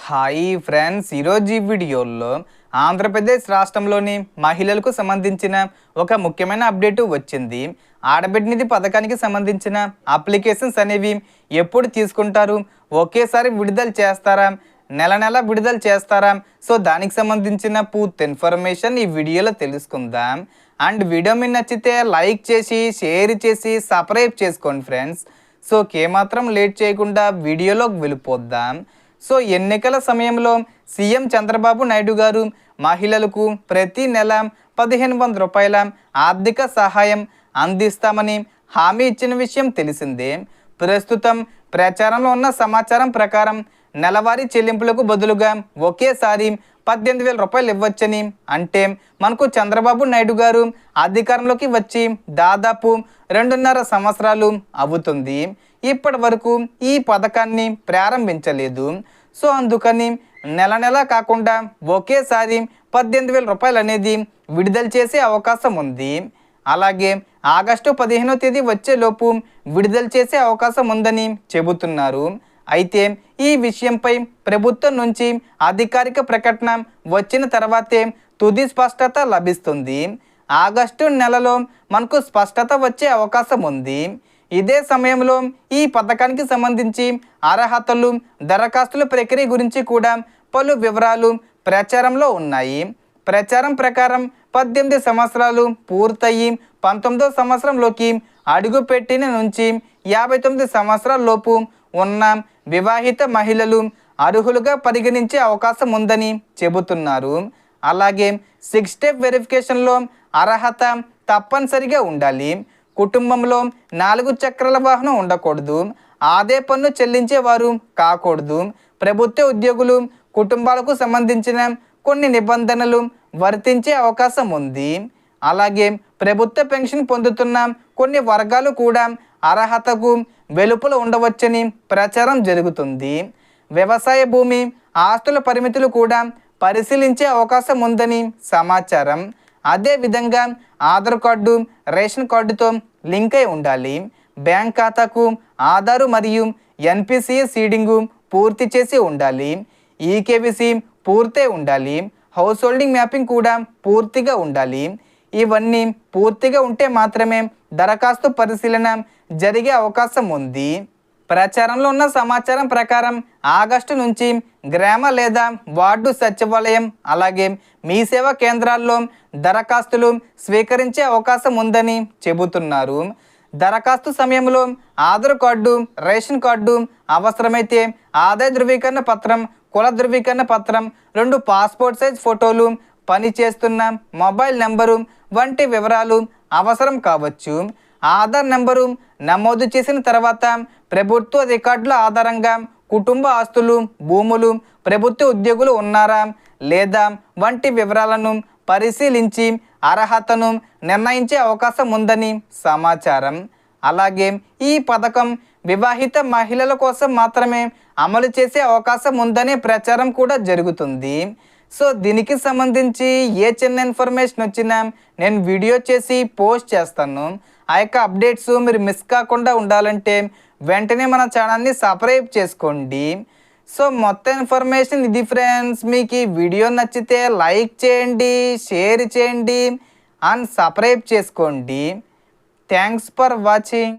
Hi friends, ఈరోజు ఈ వీడియోలో ఆంధ్రప్రదేశ్ రాష్ట్రంలోని మహిళలకు సంబంధించిన ఒక ముఖ్యమైన అప్డేట్ వచ్చింది. ఆడబిడ్డ నిధి పథకానికి సంబంధించిన అప్లికేషన్స్ అనేవి ఎప్పుడు తీసుకుంటారు, ఒకేసారి విడుదల చేస్తారా, నెల నెల విడుదల చేస్తారా? సో దానికి సంబంధించిన పూర్తి ఇన్ఫర్మేషన్ ఈ వీడియోలో తెలుసుకుందాం. అండ్ వీడియో మీకు నచ్చితే లైక్ చేసి షేర్ చేసి సబ్స్క్రైబ్ చేసుకోండి ఫ్రెండ్స్. సో ఏమాత్రం లేట్ చేయకుండా వీడియోలోకి వెళ్ళిపోద్దాం. సో ఎన్నికల సమయంలో సీఎం చంద్రబాబు నాయుడు గారు మహిళలకు ప్రతి నెల 1500 రూపాయల ఆర్థిక సహాయం అందిస్తామని హామీ ఇచ్చిన విషయం తెలిసిందే. ప్రస్తుతం ప్రచారంలో ఉన్న సమాచారం ప్రకారం నెలవారీ చెల్లింపులకు బదులుగా ఒకేసారి 18,000 రూపాయలు ఇవ్వచ్చని, అంటే మనకు చంద్రబాబు నాయుడు గారు అధికారంలోకి వచ్చి దాదాపు 2.5 సంవత్సరాలు అవుతుంది. ఇప్పటి వరకు ఈ పథకాన్ని ప్రారంభించలేదు. సో అందుకని నెల నెల కాకుండా ఒకేసారి 18,000 రూపాయలు అనేది విడుదల చేసే అవకాశం ఉంది. అలాగే ఆగస్టు 15వ తేదీ వచ్చేలోపు విడుదల చేసే అవకాశం ఉందని చెబుతున్నారు. అయితే ఈ విషయంపై ప్రభుత్వం నుంచి అధికారిక ప్రకటన వచ్చిన తర్వాతే తుది స్పష్టత లభిస్తుంది. ఆగస్టు నెలలో మనకు స్పష్టత వచ్చే అవకాశం ఉంది. ఇదే సమయంలో ఈ పథకానికి సంబంధించి అర్హతలు, దరఖాస్తుల ప్రక్రియ గురించి కూడా పలు వివరాలు ప్రచారంలో ఉన్నాయి. ప్రచారం ప్రకారం 18 సంవత్సరాలు పూర్తయి 19వ సంవత్సరంలోకి అడుగుపెట్టిన నుంచి 59 సంవత్సరాల లోపు ఉన్న వివాహిత మహిళలు అర్హులుగా పరిగణించే అవకాశం ఉందని చెబుతున్నారు. అలాగే 6 స్టెప్ వెరిఫికేషన్లో అర్హత తప్పనిసరిగా ఉండాలి. కుటుంబంలో 4 చక్రాల వాహనం ఉండకూడదు. ఆదాయ పన్ను చెల్లించేవారు కాకూడదు. ప్రభుత్వ ఉద్యోగులు కుటుంబాలకు సంబంధించిన కొన్ని నిబంధనలు వర్తించే అవకాశం ఉంది. అలాగే ప్రభుత్వ పెన్షన్ పొందుతున్న కొన్ని వర్గాలు కూడా అర్హతకు వెలుపల ఉండవచ్చని ప్రచారం జరుగుతుంది. వ్యవసాయ భూమి, ఆస్తుల పరిమితులు కూడా పరిశీలించే అవకాశం ఉందని సమాచారం. అదేవిధంగా ఆధార్ కార్డు, రేషన్ కార్డుతో లింక్ అయి ఉండాలి. బ్యాంక్ ఖాతాకు ఆధారు మరియు ఎన్పిసిఐ సీడింగు పూర్తి చేసి ఉండాలి. ఈకేవీసీ పూర్తి ఉండాలి. హౌస్ హోల్డింగ్ మ్యాపింగ్ కూడా పూర్తిగా ఉండాలి. ఇవన్నీ పూర్తిగా ఉంటే మాత్రమే దరఖాస్తు పరిశీలన జరిగే అవకాశం ఉంది. ప్రచారంలో ఉన్న సమాచారం ప్రకారం ఆగస్టు నుంచి గ్రామ లేదా వార్డు సచివాలయం, అలాగే మీ సేవా కేంద్రాల్లో దరఖాస్తులు స్వీకరించే అవకాశం ఉందని చెబుతున్నారు. దరఖాస్తు సమయంలో ఆధార్ కార్డు, రేషన్ కార్డు, అవసరమైతే ఆదాయ ధృవీకరణ పత్రం, కుల ధృవీకరణ పత్రం, 2 పాస్పోర్ట్ సైజ్ ఫోటోలు, పనిచేస్తున్న మొబైల్ నెంబరు వంటి వివరాలు అవసరం కావచ్చు. ఆధార్ నెంబరు నమోదు చేసిన తర్వాత ప్రభుత్వ రికార్డుల ఆధారంగా కుటుంబ ఆస్తులు, భూములు, ప్రభుత్వ ఉద్యోగులు ఉన్నారా లేదా వంటి వివరాలను పరిశీలించి అర్హతను నిర్ణయించే అవకాశం ఉందని సమాచారం. అలాగే ఈ పథకం వివాహిత మహిళల కోసం మాత్రమే అమలు చేసే అవకాశం ఉందనే ప్రచారం కూడా జరుగుతుంది. సో దీనికి సంబంధించి ఏ చిన్న ఇన్ఫర్మేషన్ వచ్చినా నేను వీడియో చేసి పోస్ట్ చేస్తాను. ఆ యొక్క అప్డేట్స్ మీరు మిస్ కాకుండా ఉండాలంటే వెంటనే మన ఛానల్ని సబ్స్క్రైబ్ చేసుకోండి. సో మొత్తం ఇన్ఫర్మేషన్ ఇది ఫ్రెండ్స్. మీకు ఈ వీడియో నచ్చితే లైక్ చేయండి, షేర్ చేయండి అండ్ సబ్స్క్రైబ్ చేసుకోండి. Thanks for watching.